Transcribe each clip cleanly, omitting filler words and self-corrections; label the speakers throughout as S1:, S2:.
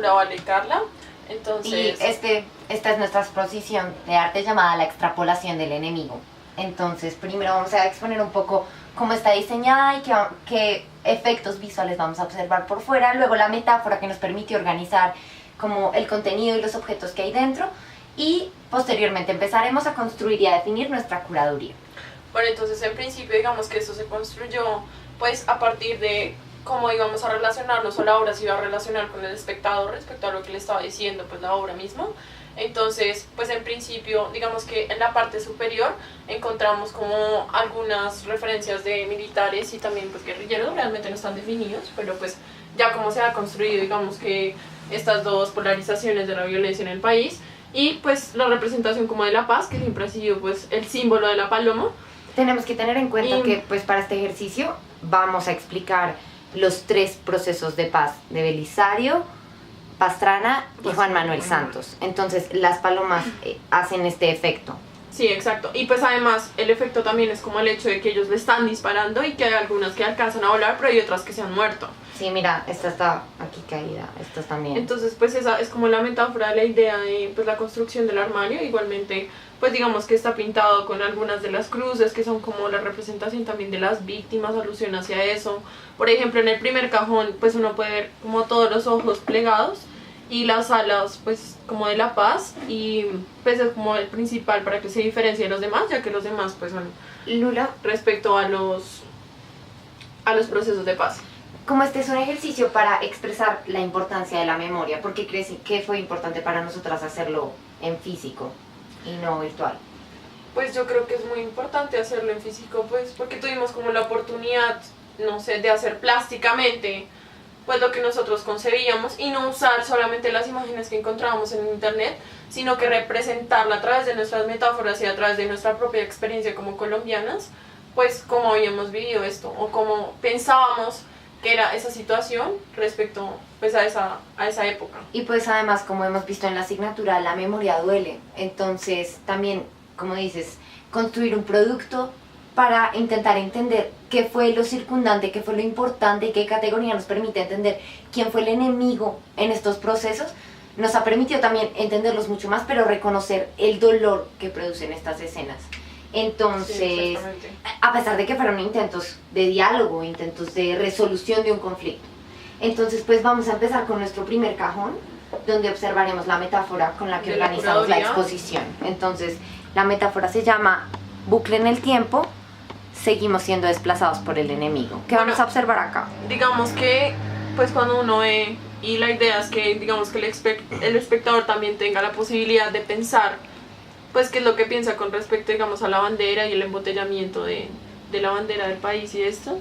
S1: Hola, vale, Carla.
S2: Y
S1: Entonces,
S2: esta es nuestra exposición de arte llamada La extrapolación del enemigo. Entonces, primero vamos a exponer un poco cómo está diseñada y qué efectos visuales vamos a observar por fuera. Luego la metáfora que nos permite organizar como el contenido y los objetos que hay dentro. Y posteriormente empezaremos a construir y a definir nuestra curaduría.
S1: bueno, entonces en principio digamos que esto se construyó pues a partir de cómo íbamos a relacionarnos o la obra se iba a relacionar con el espectador respecto a lo que le estaba diciendo pues la obra misma. Entonces, pues en principio, digamos que en la parte superior encontramos como algunas referencias de militares y también pues guerrilleros, realmente no están definidos, pero pues ya como se ha construido, digamos que estas dos polarizaciones de la violencia en el país y pues la representación como de la paz, que siempre ha sido pues el símbolo de la paloma.
S2: Tenemos que tener en cuenta
S1: Y-
S2: que pues para este ejercicio vamos a explicar los 3 procesos de paz de Belisario, Pastrana y Juan Manuel Santos. Entonces las palomas hacen este efecto.
S1: Sí, exacto. Y pues además el efecto también es como el hecho de que ellos le están disparando y que hay algunas que alcanzan a volar, pero hay otras que se han muerto.
S2: Sí, mira, esta está aquí caída, estas también.
S1: Entonces, pues esa es como la metáfora de la idea de pues, la construcción del armario. Igualmente, pues digamos que está pintado con algunas de las cruces, que son como la representación también de las víctimas, alusión hacia eso. Por ejemplo, en el primer cajón, pues uno puede ver como todos los ojos plegados y las alas, pues como de la paz. Y pues es como el principal para que se diferencie de los demás, ya que los demás pues son
S2: Lula,
S1: respecto a los procesos de paz.
S2: como este es un ejercicio para expresar la importancia de la memoria, ¿por qué crees que fue importante para nosotras hacerlo en físico y no virtual?
S1: Pues yo creo que es muy importante hacerlo en físico, pues porque tuvimos como la oportunidad, no sé, de hacer plásticamente pues lo que nosotros concebíamos y no usar solamente las imágenes que encontrábamos en internet, sino que representarla a través de nuestras metáforas y a través de nuestra propia experiencia como colombianas, pues cómo habíamos vivido esto o cómo pensábamos que era esa situación respecto pues a esa época.
S2: Y pues además, como hemos visto en la asignatura, la memoria duele. Entonces también, como dices, construir un producto para intentar entender qué fue lo circundante, qué fue lo importante y qué categoría nos permite entender quién fue el enemigo en estos procesos, nos ha permitido también entenderlos mucho más, pero reconocer el dolor que producen estas escenas. Entonces,
S1: Sí, exactamente.
S2: a pesar de que fueron intentos de diálogo, intentos de resolución de un conflicto. Entonces, pues vamos a empezar con nuestro primer cajón, donde observaremos la metáfora con la que
S1: De la
S2: organizamos la
S1: curaduría.
S2: exposición. Entonces, la metáfora se llama bucle en el tiempo, seguimos siendo desplazados por el enemigo. ¿Qué vamos
S1: Bueno,
S2: a observar acá?
S1: Digamos que pues cuando uno ve y la idea es que digamos que el espectador también tenga la posibilidad de pensar pues qué es lo que piensa con respecto digamos a la bandera y el embotellamiento de la bandera del país y esto.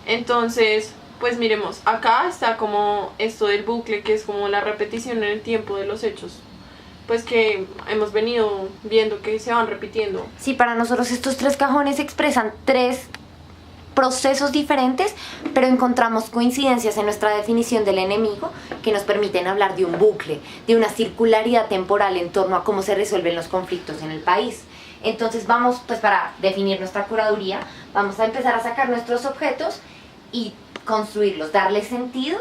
S1: Entonces pues miremos, acá está como esto del bucle, que es como la repetición en el tiempo de los hechos pues que hemos venido viendo que se van repitiendo.
S2: Sí, para nosotros estos 3 cajones expresan 3 procesos diferentes, pero encontramos coincidencias en nuestra definición del enemigo que nos permiten hablar de un bucle, de una circularidad temporal en torno a cómo se resuelven los conflictos en el país. Entonces vamos, pues para definir nuestra curaduría, vamos a empezar a sacar nuestros objetos y construirlos, darles sentido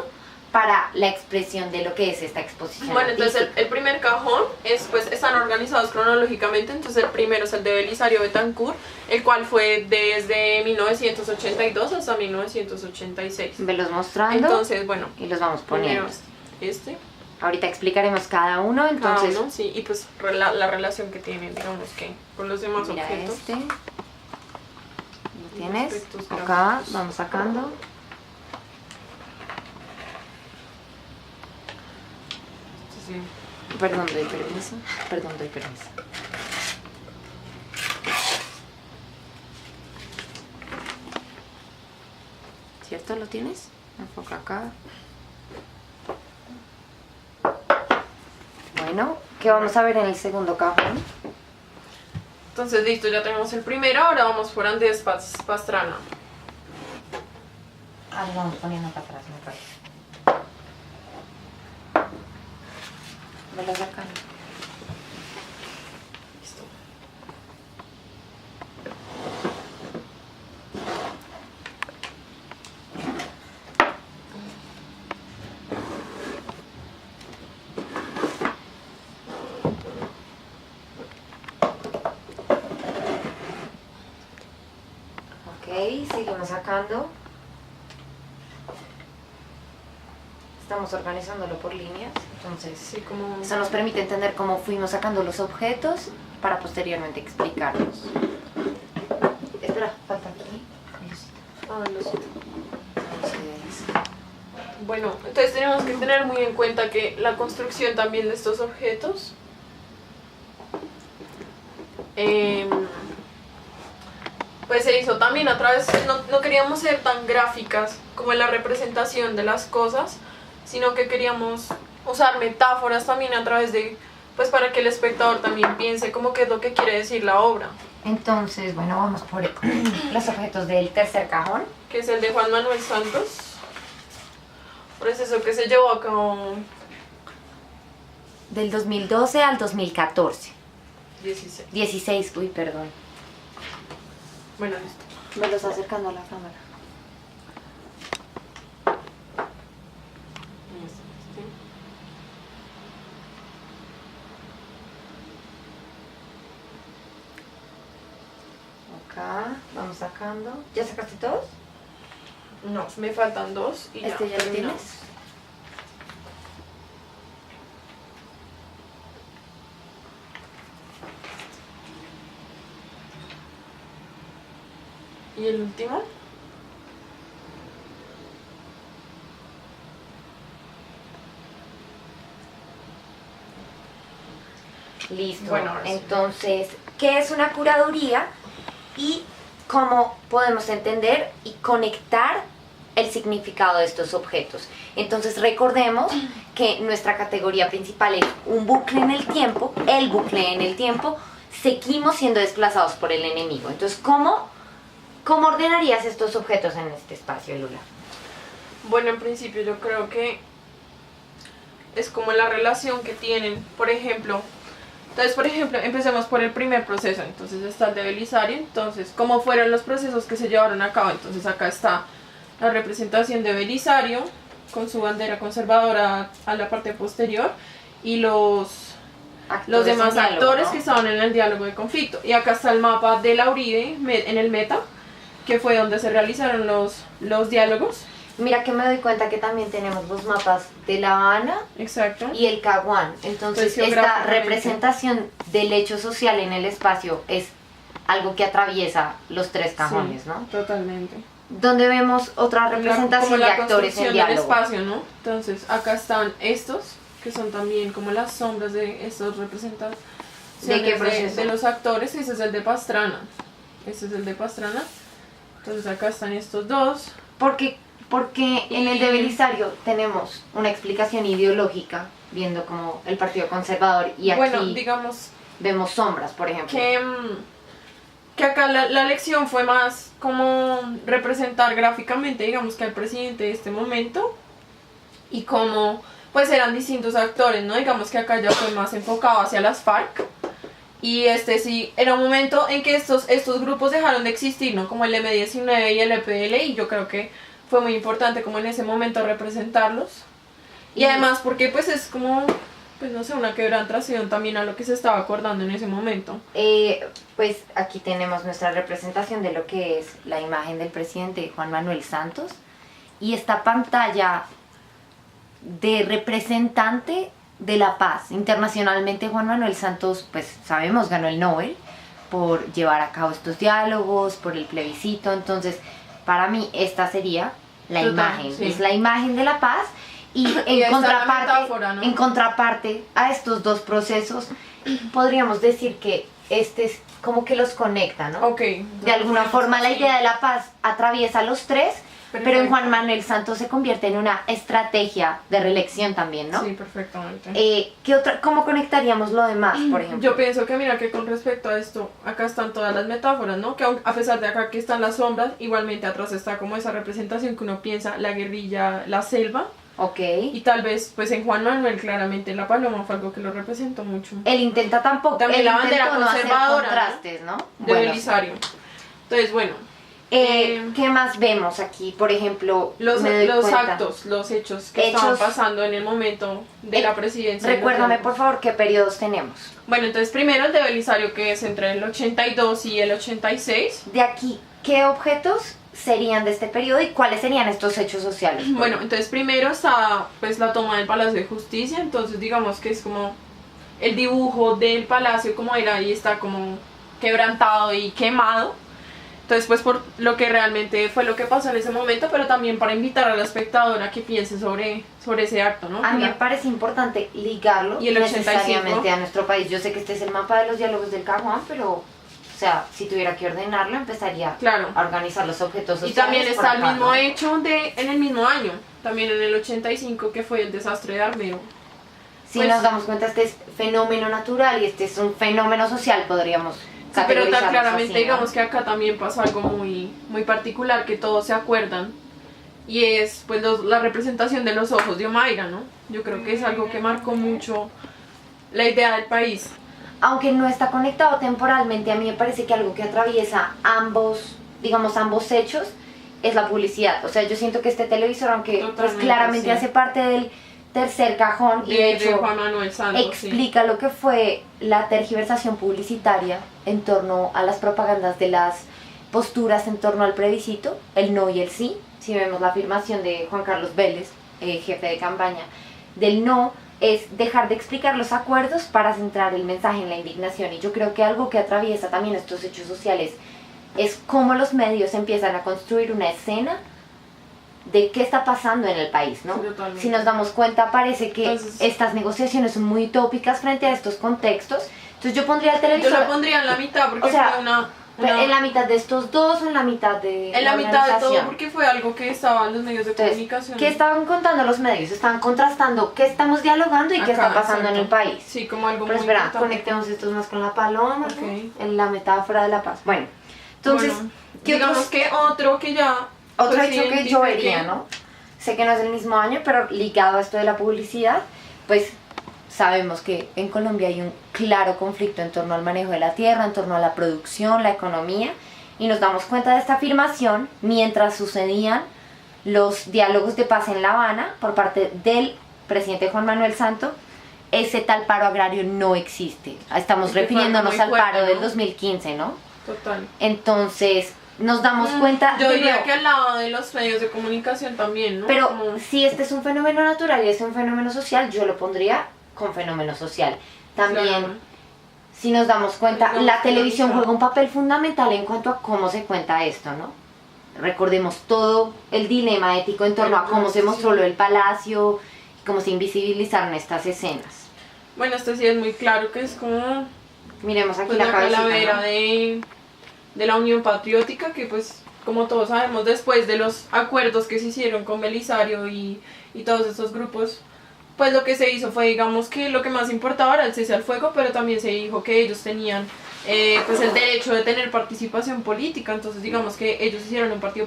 S2: para la expresión de lo que es esta exposición
S1: Bueno, entonces
S2: artística.
S1: el primer cajón es, pues, están organizados cronológicamente, entonces el primero es el de Belisario Betancourt, el cual fue desde 1982 hasta 1986.
S2: Velos mostrando
S1: Entonces, bueno,
S2: y los vamos
S1: primero
S2: poniendo.
S1: este,
S2: Ahorita explicaremos cada uno,
S1: cada
S2: entonces
S1: uno, sí, y pues la relación que tienen, digamos que, con los demás
S2: mira
S1: objetos.
S2: este. ¿Lo tienes?
S1: Aspectos
S2: Acá
S1: gráficos.
S2: vamos sacando.
S1: Sí.
S2: Perdón, doy permiso. Perdón, doy permiso. ¿Cierto? ¿Lo tienes? Enfoca acá. Bueno, ¿qué vamos a ver en el segundo cajón?
S1: Entonces, listo, ya tenemos el primero, ahora vamos por Andrés Pastrana.
S2: Ah, lo vamos poniendo acá atrás, me parece. Velos acá.
S1: Listo.
S2: seguimos sacando. Estamos organizándolo por líneas, entonces
S1: Sí, como...
S2: eso nos permite entender cómo fuimos sacando los objetos para posteriormente explicarlos. Espera, falta aquí.
S1: Ah, lo siento.
S2: Entonces,
S1: Bueno, entonces tenemos que tener muy en cuenta que la construcción también de estos objetos pues se hizo también a través, no queríamos ser tan gráficas como en la representación de las cosas, sino que queríamos usar metáforas también a través de, pues para que el espectador también piense como qué es lo que quiere decir la obra,
S2: entonces, bueno, vamos por los objetos del tercer cajón.
S1: que es el de Juan Manuel Santos, proceso que se llevó a cabo
S2: Del 2012 al 2014.
S1: 16.
S2: 16, uy, perdón.
S1: Bueno, listo.
S2: Me lo está acercando a la cámara. Acá, vamos sacando. ¿Ya sacaste todos?
S1: No, me faltan dos y
S2: ¿Este ya lo
S1: terminamos.
S2: tienes?
S1: ¿Y el último?
S2: Listo.
S1: Bueno, ahora sí.
S2: Entonces, ¿qué es una curaduría? Y cómo podemos entender y conectar el significado de estos objetos. Entonces, recordemos que nuestra categoría principal es un bucle en el tiempo, el bucle en el tiempo, seguimos siendo desplazados por el enemigo. Entonces, ¿cómo ordenarías estos objetos en este espacio, Lula?
S1: Bueno, en principio yo creo que es como la relación que tienen, por ejemplo, empecemos por el primer proceso, entonces está el de Belisario, entonces, ¿cómo fueron los procesos que se llevaron a cabo? Entonces acá está la representación de Belisario, con su bandera conservadora a la parte posterior, y los demás actores, ¿no?, que estaban en el diálogo de conflicto. Y acá está el mapa de la Uribe en el Meta, que fue donde se realizaron los diálogos.
S2: Mira que me doy cuenta que también tenemos los mapas de La Habana.
S1: Exacto.
S2: Y el Caguán. Entonces,
S1: Pues,
S2: esta
S1: geográficamente,
S2: representación del hecho social en el espacio es algo que atraviesa los tres cajones,
S1: Sí,
S2: ¿no?
S1: totalmente.
S2: Donde vemos otra
S1: Como
S2: representación de
S1: la
S2: actores
S1: construcción
S2: en
S1: del
S2: diálogo.
S1: espacio, ¿no? Entonces, acá están estos, que son también como las sombras de estos representantes.
S2: ¿De qué proceso?
S1: De los actores. Ese es el de Pastrana. Ese es el de Pastrana. Entonces, acá están estos dos.
S2: Porque en el de Belisario tenemos una explicación ideológica, viendo como el Partido Conservador, y aquí
S1: Bueno, digamos
S2: vemos sombras, por ejemplo.
S1: que acá la lección fue más como representar gráficamente, digamos, que al presidente de este momento, y como pues eran distintos actores, ¿no? Digamos que acá ya fue más enfocado hacia las FARC, y sí, era un momento en que estos grupos dejaron de existir, ¿no? Como el M-19 y el EPL, y yo creo que fue muy importante como en ese momento representarlos. Y además porque pues es como, pues no sé, una quebrantación también a lo que se estaba acordando en ese momento.
S2: Pues aquí tenemos nuestra representación de lo que es la imagen del presidente Juan Manuel Santos, y esta pantalla de representante de la paz. Internacionalmente, Juan Manuel Santos, pues sabemos, ganó el Nobel por llevar a cabo estos diálogos, por el plebiscito. Entonces, para mí esta sería la imagen,
S1: sí.
S2: Es la imagen de la paz, y
S1: Y metáfora, ¿no?
S2: en contraparte a estos dos procesos, podríamos decir que este es como que los conecta, ¿no?
S1: Ok.
S2: De alguna forma la
S1: sí.
S2: idea de la paz atraviesa los tres, pero en
S1: Perfecto.
S2: Juan Manuel Santos se convierte en una estrategia de reelección también, ¿no?
S1: Sí, perfectamente.
S2: ¿Cómo conectaríamos lo demás, por ejemplo?
S1: Yo pienso que mira que con respecto a esto, acá están todas las metáforas, ¿no? Que a pesar de acá que están las sombras, igualmente atrás está como esa representación que uno piensa, la guerrilla, la selva.
S2: Ok.
S1: Y tal vez, pues en Juan Manuel claramente la paloma fue algo que lo representó mucho.
S2: Él intenta tampoco,
S1: También
S2: él
S1: la bandera
S2: intentó no hacer
S1: conservadora, ¿no?
S2: contrastes, ¿no?
S1: De
S2: Bueno,
S1: Belisario. Entonces, bueno,
S2: ¿qué más vemos aquí? Por ejemplo,
S1: los
S2: me doy cuenta.
S1: actos, los hechos que estaban pasando en el momento de la presidencia.
S2: Recuérdame, por favor, qué periodos tenemos.
S1: Bueno, entonces primero el de Belisario, que es entre el 82 y el 86.
S2: De aquí, ¿qué objetos serían de este periodo y cuáles serían estos hechos sociales?
S1: Bueno, entonces primero está pues la toma del Palacio de Justicia, entonces digamos que es como el dibujo del palacio como era y está como quebrantado y quemado. Entonces pues por lo que realmente fue lo que pasó en ese momento, pero también para invitar a la espectadora a que piense sobre ese acto, ¿no?
S2: A mí me parece importante ligarlo
S1: y el 85
S2: necesariamente a nuestro país. Yo sé que este es el mapa de los diálogos del Caguán, pero, o sea, si tuviera que ordenarlo, empezaría
S1: claro
S2: a organizar los objetos sociales.
S1: Y también está
S2: por
S1: el
S2: acá,
S1: mismo
S2: ¿no?
S1: hecho en el mismo año, también en el 85, que fue el desastre de Armero.
S2: Si
S1: Pues-
S2: nos damos cuenta, este es fenómeno natural y este es un fenómeno social, podríamos
S1: Sí, pero tan
S2: categorizarlos
S1: claramente
S2: así, ¿no?
S1: digamos que acá también pasó algo muy, muy particular que todos se acuerdan y es pues la representación de los ojos de Omaira, ¿no? Yo creo que es algo que marcó mucho la idea del país.
S2: Aunque no está conectado temporalmente, a mí me parece que algo que atraviesa ambos, digamos, ambos hechos es la publicidad. O sea, yo siento que este televisor, aunque pues,
S1: Totalmente,
S2: claramente
S1: sí.
S2: hace parte del tercer cajón y de hecho
S1: Juan Manuel Santos,
S2: explica lo que fue la tergiversación publicitaria en torno a las propagandas de las posturas en torno al plebiscito, el no y el sí. Si vemos la afirmación de Juan Carlos Vélez, jefe de campaña, del no es dejar de explicar los acuerdos para centrar el mensaje en la indignación. Y yo creo que algo que atraviesa también estos hechos sociales es cómo los medios empiezan a construir una escena de qué está pasando en el país, ¿no?
S1: Sí, totalmente.
S2: Si nos damos cuenta, parece que
S1: Entonces-
S2: estas negociaciones son muy utópicas frente a estos contextos. Entonces yo pondría el
S1: Yo
S2: televisor
S1: lo pondría en la mitad porque
S2: O sea,
S1: fue una
S2: en la mitad de estos dos o en la mitad de
S1: en la mitad de todo
S2: organización.
S1: porque fue algo que estaba en los medios de
S2: Entonces,
S1: comunicación.
S2: ¿qué estaban contando los medios? Estaban contrastando qué estamos dialogando y qué
S1: Acá,
S2: está pasando en
S1: exacto.
S2: el país.
S1: Sí, como algo
S2: Pero
S1: muy
S2: espera,
S1: importante.
S2: conectemos estos más con la paloma, ¿no?
S1: Ok.
S2: En la metáfora de la paz. Bueno, entonces,
S1: Bueno,
S2: ¿qué
S1: digamos
S2: otros-
S1: que otro que ya
S2: otro
S1: pues,
S2: hecho que yo
S1: identifique-
S2: vería, ¿no? Sé que no es el mismo año, pero ligado a esto de la publicidad, pues sabemos que en Colombia hay un claro conflicto en torno al manejo de la tierra, en torno a la producción, la economía, y nos damos cuenta de esta afirmación mientras sucedían los diálogos de paz en La Habana por parte del presidente Juan Manuel Santos. Ese tal paro agrario no existe. Estamos
S1: Que fue
S2: refiriéndonos
S1: muy
S2: al
S1: fuerte,
S2: paro del
S1: ¿no?
S2: 2015, ¿no?
S1: Total.
S2: Entonces, nos damos cuenta
S1: Yo
S2: de
S1: diría
S2: nuevo,
S1: que al lado de los medios de comunicación también, ¿no?
S2: pero
S1: Como-
S2: si este es un fenómeno natural y es un fenómeno social, yo lo pondría con fenómeno social. También,
S1: Claro.
S2: si nos damos cuenta,
S1: Digamos
S2: la
S1: que
S2: televisión
S1: no.
S2: juega un papel fundamental en cuanto a cómo se cuenta esto, ¿no? Recordemos todo el dilema ético en torno a cómo se mostró lo del palacio, y cómo se invisibilizaron estas escenas.
S1: Bueno, esto sí es muy claro que es como
S2: Miremos aquí
S1: pues,
S2: la
S1: la
S2: cabecita,
S1: calavera
S2: ¿no?
S1: de la Unión Patriótica, que pues como todos sabemos, después de los acuerdos que se hicieron con Belisario y todos estos grupos, pues lo que se hizo fue, digamos, que lo que más importaba era el cese al fuego, pero también se dijo que ellos tenían pues el derecho de tener participación política, entonces digamos que ellos hicieron un partido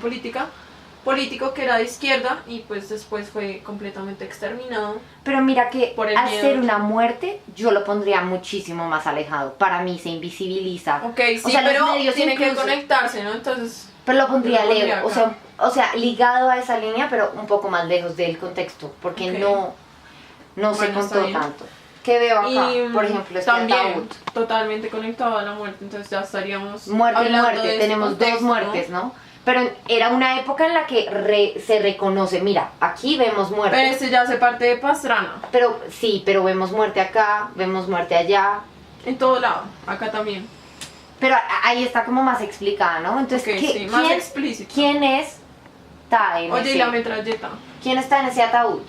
S1: político que era de izquierda y pues después fue completamente exterminado.
S2: Pero mira que
S1: Por el
S2: al
S1: miedo.
S2: ser una muerte, yo lo pondría muchísimo más alejado. Para mí se invisibiliza.
S1: Ok, sí,
S2: O sea, los
S1: pero
S2: medios
S1: tiene que
S2: incluso-
S1: conectarse, ¿no? Entonces,
S2: Pero lo pondría
S1: Lo pondría
S2: lejos,
S1: acá.
S2: o sea, ligado a esa línea, pero un poco más lejos del contexto, porque
S1: Ok.
S2: no se
S1: Bueno, está
S2: contó
S1: bien.
S2: tanto. ¿Qué veo acá?
S1: y
S2: Por ejemplo, este
S1: también
S2: ataúd.
S1: totalmente conectado a la muerte, entonces ya estaríamos
S2: Muerte y
S1: hablando de
S2: muerte,
S1: ese
S2: tenemos
S1: contexto,
S2: dos muertes, ¿no? Pero era una época en la que se reconoce, mira, aquí vemos muerte.
S1: Pero este ya hace parte de Pastrana,
S2: Pero sí, pero vemos muerte acá, vemos muerte allá.
S1: en todo lado, acá también.
S2: Pero ahí está como más explicada, ¿no? Entonces,
S1: Ok, sí, más explícito.
S2: ¿quién está en
S1: Oye, y
S2: ese?
S1: la metralleta.
S2: ¿Quién está en ese ataúd?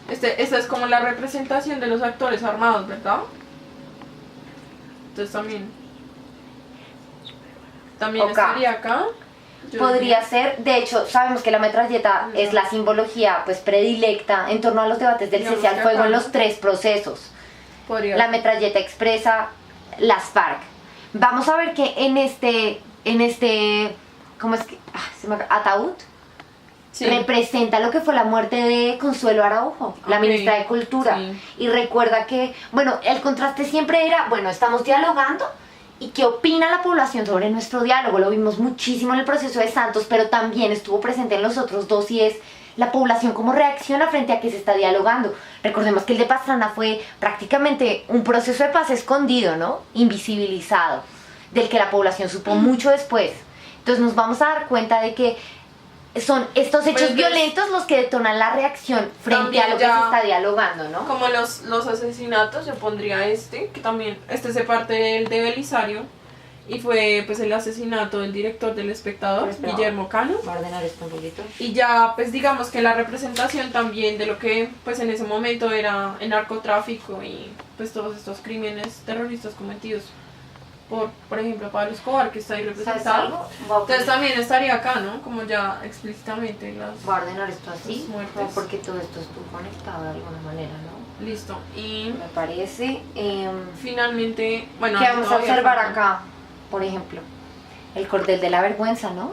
S1: Esta es como la representación de los actores armados, ¿verdad? Entonces también
S2: Ok.
S1: estaría acá. Yo
S2: Podría
S1: diría-
S2: ser, de hecho, sabemos que la metralleta es la simbología pues predilecta en torno a los debates del
S1: Digamos
S2: cese al
S1: que
S2: fuego
S1: acá,
S2: en
S1: ¿no?
S2: los tres procesos.
S1: podría
S2: La metralleta expresa las FARC. Vamos a ver que en este, ¿cómo es que? Ataúd
S1: sí.
S2: representa lo que fue la muerte de Consuelo Araujo, la
S1: Ok,
S2: ministra de Cultura.
S1: sí.
S2: Y recuerda que, bueno, el contraste siempre era, bueno, estamos dialogando y qué opina la población sobre nuestro diálogo. Lo vimos muchísimo en el proceso de Santos, pero también estuvo presente en los otros dos y es la población cómo reacciona frente a que se está dialogando. Recordemos que el de Pastrana fue prácticamente un proceso de paz escondido, ¿no? Invisibilizado, del que la población supo mucho después. Entonces nos vamos a dar cuenta de que son estos hechos
S1: Pues,
S2: violentos los que detonan la reacción frente a lo que
S1: también
S2: se
S1: ya-
S2: está dialogando, ¿no?
S1: Como los asesinatos, yo pondría que también, se parte del de Belisario, y fue pues el asesinato del director del Espectador,
S2: Pero espera,
S1: Guillermo Cano.
S2: Voy a ordenar esto un poquito.
S1: Y ya, pues digamos que la representación también de lo que pues en ese momento era el narcotráfico y pues todos estos crímenes terroristas cometidos por ejemplo, Pablo Escobar, que está ahí
S2: ¿Sabes
S1: representado.
S2: algo?
S1: Entonces también estaría acá, ¿no? Como ya explícitamente las...
S2: Voy a ordenar esto así,
S1: Las muertes.
S2: como porque todo esto estuvo conectado de alguna manera, ¿no?
S1: Listo. Y
S2: Me parece.
S1: finalmente, bueno...
S2: ¿Qué vamos a
S1: todavía
S2: observar
S1: falta.
S2: acá? Por ejemplo, el cordel de la vergüenza, ¿no?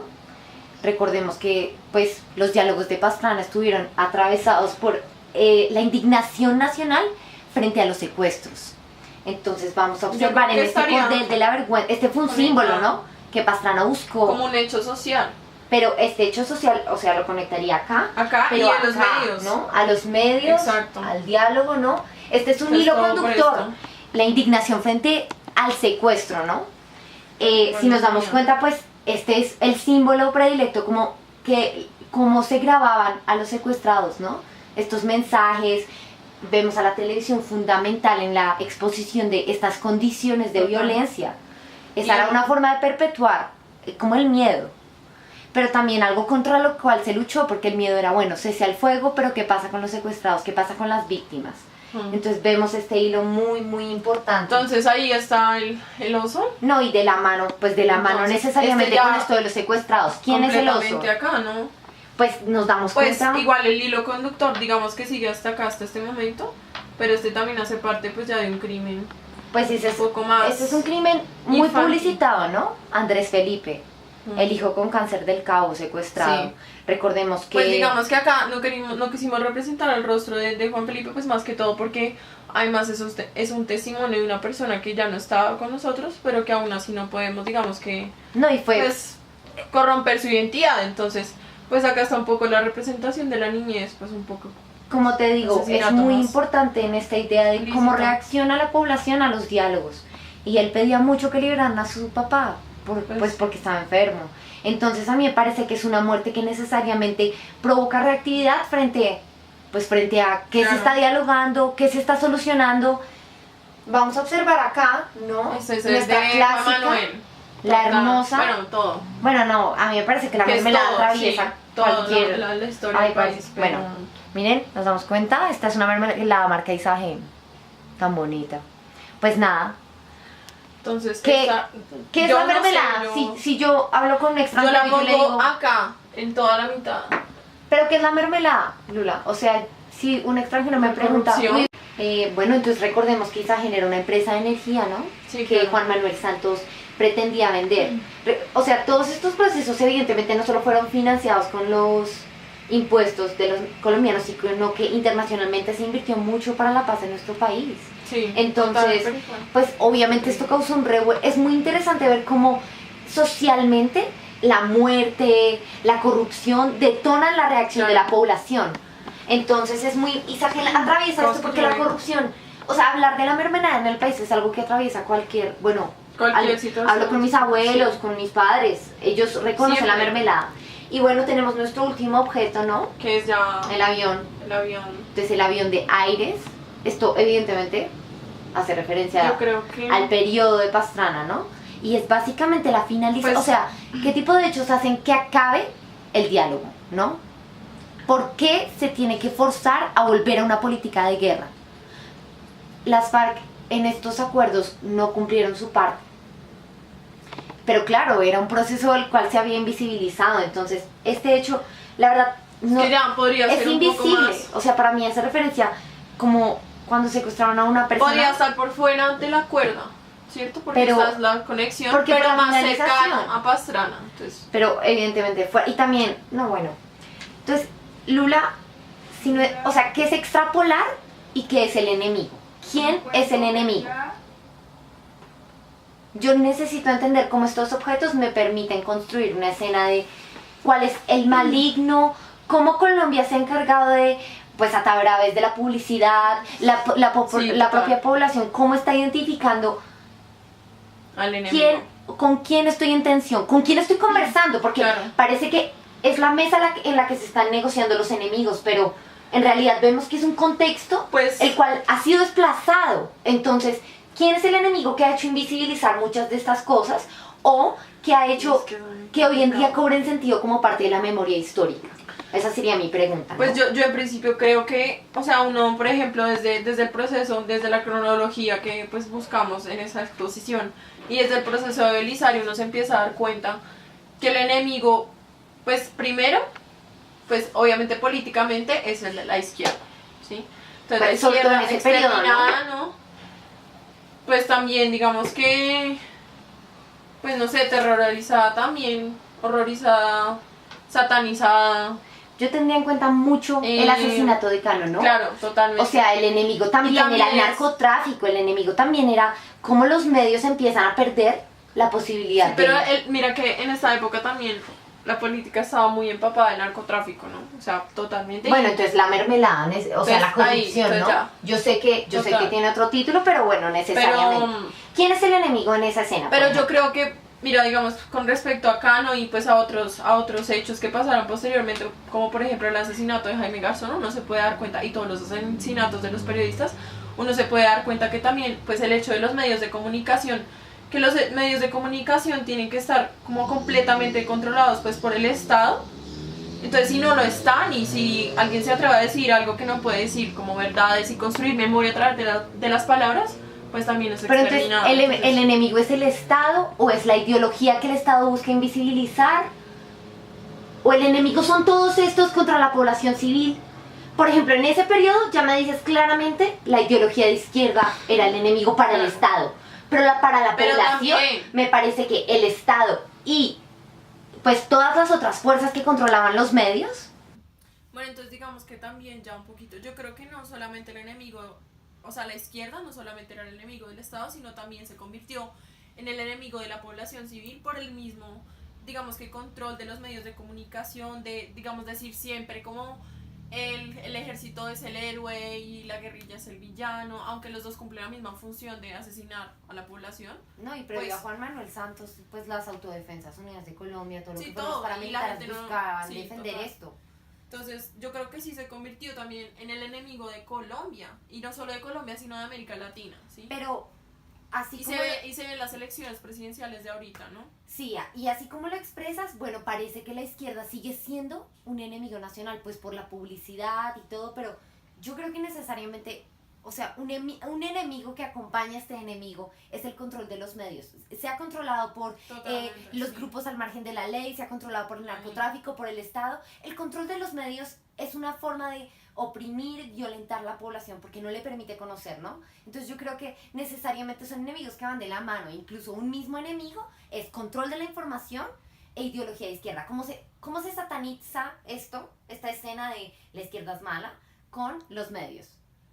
S2: Recordemos que pues los diálogos de Pastrana estuvieron atravesados por la indignación nacional frente a los secuestros. Entonces vamos a observar
S1: creo
S2: en
S1: que
S2: este
S1: estaría
S2: cordel de la vergüenza, este fue un
S1: conectado.
S2: símbolo, ¿no? Que Pastrana buscó,
S1: Como un hecho social.
S2: pero este hecho social, o sea, lo conectaría acá,
S1: Acá
S2: pero
S1: y en los
S2: acá,
S1: medios.
S2: ¿no? A los medios,
S1: Exacto.
S2: al diálogo, ¿no? Este es un
S1: Entonces,
S2: hilo
S1: todo por
S2: conductor,
S1: esto.
S2: la indignación frente al secuestro, ¿no?
S1: Bueno,
S2: Si nos damos
S1: genial.
S2: cuenta, pues este es el símbolo predilecto, como se grababan a los secuestrados, ¿no? Estos mensajes, vemos a la televisión fundamental en la exposición de estas condiciones de
S1: Total.
S2: violencia. Esa
S1: Y
S2: era
S1: el-
S2: una forma de perpetuar, como el miedo. Pero también algo contra lo cual se luchó, porque el miedo era, bueno, cese al fuego, pero ¿qué pasa con los secuestrados? ¿Qué pasa con las víctimas? Entonces vemos este hilo muy, muy importante.
S1: Entonces ahí está el oso.
S2: No, y de la mano, pues de la mano
S1: Entonces,
S2: necesariamente
S1: ya
S2: con esto de los secuestrados. ¿Quién es el oso?
S1: Completamente acá, ¿no?
S2: Pues nos damos
S1: Pues
S2: cuenta.
S1: igual el hilo conductor, digamos que sigue hasta acá, hasta este momento, pero también hace parte pues ya de un crimen
S2: Pues ese
S1: un poco más...
S2: es un crimen muy
S1: infantil.
S2: publicitado, ¿no? Andrés Felipe,
S1: Mm.
S2: el hijo con cáncer del cabo secuestrado.
S1: Sí.
S2: Recordemos que...
S1: Pues digamos que acá no quisimos representar el rostro de Juan Felipe, pues más que todo porque además es un testimonio de una persona que ya no estaba con nosotros, pero que aún así no podemos, digamos que,
S2: No, y fue...
S1: pues, corromper su identidad. Entonces, pues acá está un poco la representación de la niñez, pues un poco...
S2: Como te digo, es
S1: asesinato
S2: muy
S1: más
S2: importante en esta idea de cómo
S1: ilícito.
S2: reacciona la población a los diálogos. Y él pedía mucho que liberaran a su papá, pues porque estaba enfermo. Entonces a mí me parece que es una muerte que necesariamente provoca reactividad frente a qué
S1: Claro.
S2: se está dialogando, qué se está solucionando. Vamos a observar acá, ¿no?
S1: Ese es
S2: Nuestra
S1: de
S2: clásica,
S1: Juan Manuel.
S2: la
S1: Total.
S2: hermosa.
S1: Bueno, todo.
S2: Bueno, no, a mí me parece que la
S1: Que es
S2: mermelada
S1: todo,
S2: atraviesa
S1: sí, toda
S2: cualquier...
S1: la historia
S2: Ay,
S1: del país.
S2: pues, bueno. Miren, nos damos cuenta, esta es una mermelada marca Isagen, tan bonita. Pues nada,
S1: Entonces,
S2: ¿qué es
S1: yo
S2: la
S1: no sé,
S2: mermelada? Si yo hablo con un
S1: yo
S2: extranjero
S1: la
S2: y yo le
S1: pongo
S2: digo,
S1: acá, en toda la mitad.
S2: ¿pero qué es la mermelada, Lula? O sea, si un extranjero me
S1: La
S2: pregunta,
S1: corrupción.
S2: bueno, entonces recordemos que Isagen era una empresa de energía, ¿no?
S1: Sí,
S2: Que
S1: claro.
S2: Juan Manuel Santos pretendía vender. O sea, todos estos procesos evidentemente no solo fueron financiados con los impuestos de los colombianos, sino que internacionalmente se invirtió mucho para la paz en nuestro país.
S1: Sí,
S2: Entonces,
S1: total, pero bueno.
S2: pues obviamente esto causó un revuelo. Es muy interesante ver cómo socialmente la muerte, la corrupción detonan la reacción de la población. Entonces es muy... Isagen atraviesa esto porque la corrupción... O sea, hablar de la mermelada en el país es algo que atriesa cualquier... Bueno,
S1: Cualquier situación.
S2: hablo con mis abuelos,
S1: Sí.
S2: con mis padres. Ellos reconocen la
S1: Siempre.
S2: mermelada. Y bueno, tenemos nuestro último objeto, ¿no?
S1: Que es ya
S2: El avión.
S1: el avión.
S2: Entonces el avión de Aires. Esto evidentemente hace referencia
S1: Yo creo que...
S2: al periodo de Pastrana, ¿no? Y es básicamente la finalización,
S1: Pues-
S2: o sea, ¿qué tipo de hechos hacen que acabe el diálogo, ¿no? ¿Por qué se tiene que forzar a volver a una política de guerra? Las FARC en estos acuerdos no cumplieron su parte. Pero claro, era un proceso del cual se había invisibilizado, entonces este hecho, la verdad, no,
S1: que ya podría
S2: es
S1: ser un poco
S2: invisible.
S1: más...
S2: O sea, para mí hace referencia como cuando secuestraron a una persona.
S1: Podría estar por fuera de la cuerda, ¿cierto? Porque
S2: Pero-
S1: esta es la conexión,
S2: porque
S1: pero
S2: por la
S1: más
S2: finalización.
S1: cercano a Pastrana. Entonces,
S2: Pero evidentemente fue. Y también, no, bueno. Entonces, Lula, si no es- o sea, ¿qué es extrapolar y qué es el enemigo? ¿Quién es el enemigo? Yo necesito entender cómo estos objetos me permiten construir una escena de cuál es el maligno, cómo Colombia se ha encargado de, pues a través de la publicidad,
S1: Sí,
S2: la
S1: total.
S2: propia población, cómo está identificando
S1: al enemigo.
S2: con quién estoy en tensión, con quién estoy conversando, porque
S1: Claro.
S2: parece que es la mesa en la que se están negociando los enemigos, pero en realidad vemos que es un contexto
S1: Pues,
S2: el cual ha sido desplazado. Entonces, ¿quién es el enemigo que ha hecho invisibilizar muchas de estas cosas o que ha hecho que hoy en día cobren sentido como parte de la memoria histórica? Esa sería mi pregunta, ¿no?
S1: pues yo en principio creo que, o sea, uno, por ejemplo, desde el proceso, desde la cronología que pues buscamos en esa exposición y desde el proceso de Belisario uno se empieza a dar cuenta que el enemigo, pues primero, pues obviamente políticamente es la izquierda, ¿sí? Entonces la
S2: Sobre todo en
S1: izquierda
S2: ese periodo,
S1: exterminada, ¿no? Pues también digamos que, pues no sé, terrorizada también, horrorizada, satanizada.
S2: Yo tendría en cuenta mucho el asesinato de Cano, ¿no?
S1: Claro, totalmente.
S2: O sea, el enemigo también era el narcotráfico, el enemigo también era cómo los medios empiezan a perder la posibilidad
S1: Sí, pero mira que en esa época también la política estaba muy empapada de narcotráfico, ¿no? O sea, totalmente.
S2: Bueno, entonces la mermelada, o sea, la
S1: Entonces, ahí,
S2: corrupción,
S1: entonces
S2: ¿no?
S1: ya.
S2: Yo sé que
S1: Total.
S2: tiene otro título, pero bueno, necesariamente.
S1: Pero,
S2: ¿Quién es el enemigo en esa escena?
S1: pero
S2: por
S1: yo
S2: ejemplo?
S1: creo que, mira, digamos, con respecto a Cano y pues a otros hechos que pasaron posteriormente, como por ejemplo el asesinato de Jaime Garzón, uno se puede dar cuenta, y todos los asesinatos de los periodistas, uno se puede dar cuenta que también, pues el hecho de los medios de comunicación, que los medios de comunicación tienen que estar como completamente controlados pues por el Estado. Entonces si no lo están y si alguien se atreve a decir algo que no puede decir como verdades y construir memoria a través de las palabras, pues también es
S2: Pero entonces,
S1: exterminado.
S2: ¿el enemigo es el Estado o es la ideología que el Estado busca invisibilizar? ¿O el enemigo son todos estos contra la población civil? Por ejemplo, en ese periodo ya me dices claramente la ideología de izquierda era el enemigo para el
S1: Claro.
S2: Estado. Pero para la
S1: Pero
S2: población
S1: también.
S2: me parece que el Estado y pues todas las otras fuerzas que controlaban los medios.
S1: Bueno, entonces digamos que también ya un poquito, yo creo que no solamente el enemigo, o sea, la izquierda no solamente era el enemigo del Estado, sino también se convirtió en el enemigo de la población civil por el mismo, digamos que control de los medios de comunicación, de, digamos, decir siempre como el ejército es el héroe y la guerrilla es el villano, aunque los dos cumplen la misma función de asesinar a la población.
S2: No, y previo
S1: Pues-
S2: a Juan Manuel Santos, pues las Autodefensas Unidas de Colombia, todo lo
S1: Sí,
S2: que fueron los
S1: todo, y la
S2: paramilitares
S1: gente no-
S2: buscaban
S1: sí,
S2: defender
S1: total.
S2: esto.
S1: Entonces, yo creo que sí se convirtió también en el enemigo de Colombia, y no solo de Colombia, sino de América Latina, ¿sí?
S2: Pero así
S1: Y
S2: como...
S1: se ve en las elecciones presidenciales de ahorita, ¿no?
S2: Sí, y así como lo expresas, bueno, parece que la izquierda sigue siendo un enemigo nacional, pues por la publicidad y todo, pero yo creo que necesariamente, o sea, un enemigo que acompaña a este enemigo es el control de los medios. Se ha controlado por
S1: Totalmente,
S2: los
S1: sí.
S2: grupos al margen de la ley, se ha controlado por el narcotráfico, por el Estado. El control de los medios es una forma de oprimir, violentar la población porque no le permite conocer, ¿no? Entonces yo creo que necesariamente son enemigos que van de la mano, incluso un mismo enemigo es control de la información e ideología de izquierda. ¿Cómo se sataniza esta escena de la izquierda es mala con los medios?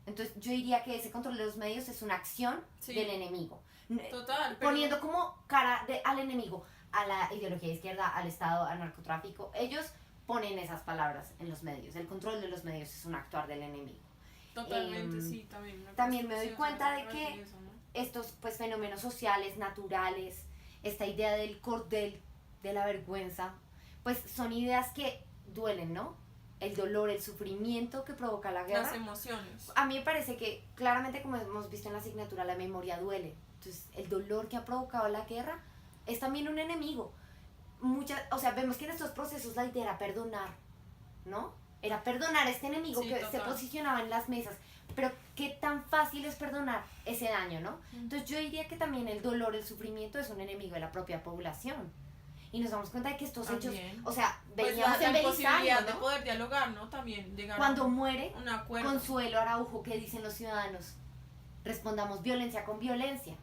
S2: Entonces yo diría que ese control de los medios es una acción
S1: Sí.
S2: del enemigo.
S1: Total, pero...
S2: Poniendo como cara al enemigo, a la ideología de izquierda, al Estado, al narcotráfico, ellos ponen esas palabras en los medios. El control de los medios es un actuar del enemigo.
S1: Totalmente, sí, también.
S2: También me doy
S1: Sí,
S2: cuenta de
S1: sí,
S2: que
S1: eso, ¿no?
S2: estos pues fenómenos sociales, naturales, esta idea del cordel, de la vergüenza, pues son ideas que duelen, ¿no? El dolor, el sufrimiento que provoca la guerra.
S1: Las emociones.
S2: A mí me parece que claramente, como hemos visto en la asignatura, la memoria duele. Entonces, el dolor que ha provocado la guerra es también un enemigo. O sea, vemos que en estos procesos la idea era perdonar, ¿no? Era perdonar a este enemigo
S1: Sí,
S2: que
S1: total.
S2: se posicionaba en las mesas. Pero qué tan fácil es perdonar ese daño, ¿no? Entonces yo diría que también el dolor, el sufrimiento es un enemigo de la propia población. Y nos damos cuenta de que estos hechos,
S1: También.
S2: o sea,
S1: Pues
S2: veíamos
S1: la
S2: en Belisario,
S1: imposibilidad de
S2: ¿no?
S1: poder dialogar, ¿no? También llegar
S2: Cuando
S1: a
S2: muere
S1: un acuerdo.
S2: Consuelo Araujo, ¿qué dicen los ciudadanos? Respondamos violencia con violencia,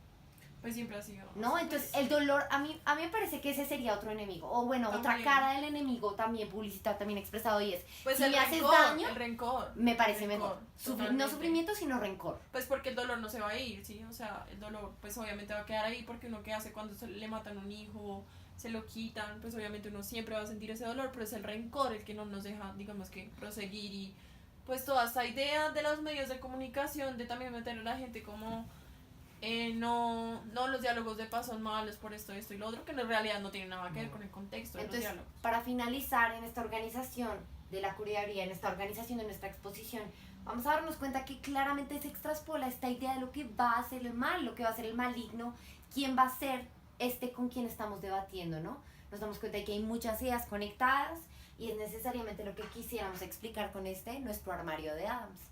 S1: Pues siempre ha sido.
S2: ¿no?
S1: pues,
S2: Entonces el dolor, a mí me parece que ese sería otro enemigo. O bueno, otra
S1: También.
S2: cara del enemigo también publicitado, también expresado y es,
S1: pues
S2: si
S1: el
S2: me haces
S1: rencor,
S2: daño,
S1: el rencor.
S2: me parece
S1: el
S2: mejor.
S1: rencor,
S2: No
S1: totalmente.
S2: sufrimiento, sino rencor.
S1: Pues porque el dolor no se va a ir, ¿sí? O sea, el dolor pues obviamente va a quedar ahí porque uno qué hace cuando le matan un hijo, se lo quitan, pues obviamente uno siempre va a sentir ese dolor, pero es el rencor el que no nos deja, digamos que, proseguir y pues toda esta idea de los medios de comunicación, de también meter a la gente como no, los diálogos de paz son malos por esto y lo otro, que en realidad no tienen nada que ver con el contexto de
S2: Entonces,
S1: los diálogos.
S2: para finalizar en esta organización de la curaduría, en esta organización de nuestra exposición, vamos a darnos cuenta que claramente se extraspola esta idea de lo que va a ser el mal, lo que va a ser el maligno, quién va a ser con quien estamos debatiendo, ¿no? Nos damos cuenta de que hay muchas ideas conectadas y es necesariamente lo que quisiéramos explicar con nuestro armario de Adams.